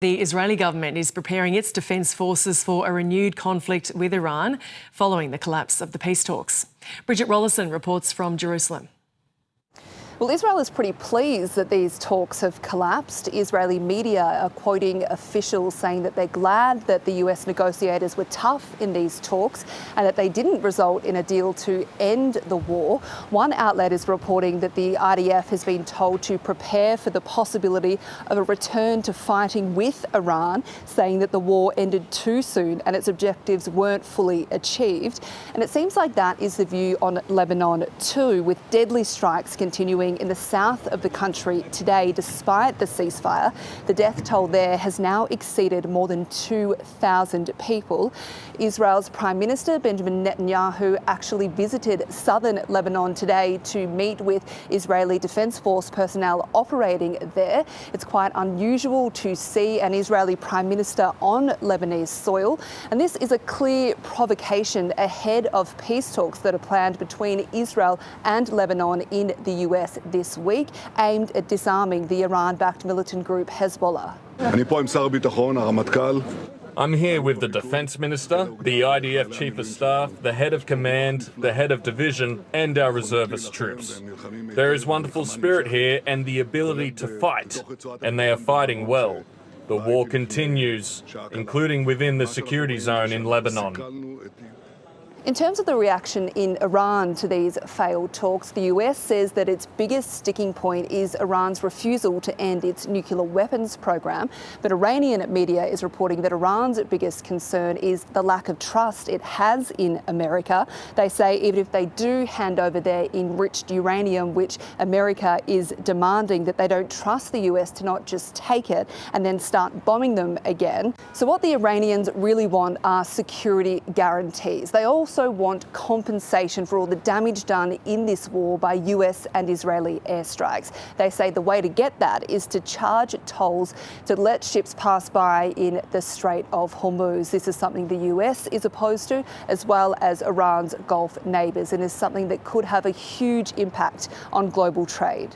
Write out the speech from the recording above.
The Israeli government is preparing its defence forces for a renewed conflict with Iran following the collapse of the peace talks. Bridget Rollison reports from Jerusalem. Well, Israel is pretty pleased that these talks have collapsed. Israeli media are quoting officials saying that they're glad that the US negotiators were tough in these talks and that they didn't result in a deal to end the war. One outlet is reporting that the IDF has been told to prepare for the possibility of a return to fighting with Iran, saying that the war ended too soon and its objectives weren't fully achieved. And it seems like that is the view on Lebanon too, with deadly strikes continuing in the south of the country today. Despite the ceasefire, the death toll there has now exceeded more than 2,000 people. Israel's Prime Minister Benjamin Netnayahu actually visited southern Lebanon today to meet with Israeli Defence Force personnel operating there. It's quite unusual to see an Israeli Prime Minister on Lebanese soil, and this is a clear provocation ahead of peace talks that are planned between Israel and Lebanon in the US this week, aimed at disarming the Iran-backed militant group Hezbollah. I'm here with the Defence Minister, the IDF Chief of Staff, the Head of Command, the Head of Division and our reservist troops. There is wonderful spirit here and the ability to fight, and they are fighting well. The war continues, including within the security zone in Lebanon. In terms of the reaction in Iran to these failed talks, the US says that its biggest sticking point is Iran's refusal to end its nuclear weapons program. But Iranian media is reporting that Iran's biggest concern is the lack of trust it has in America. They say even if they do hand over their enriched uranium, which America is demanding, that they don't trust the US to not just take it and then start bombing them again. So what the Iranians really want are security guarantees. They also want compensation for all the damage done in this war by US and Israeli airstrikes. They say the way to get that is to charge tolls to let ships pass by in the Strait of Hormuz. This is something the US is opposed to, as well as Iran's Gulf neighbours, and is something that could have a huge impact on global trade.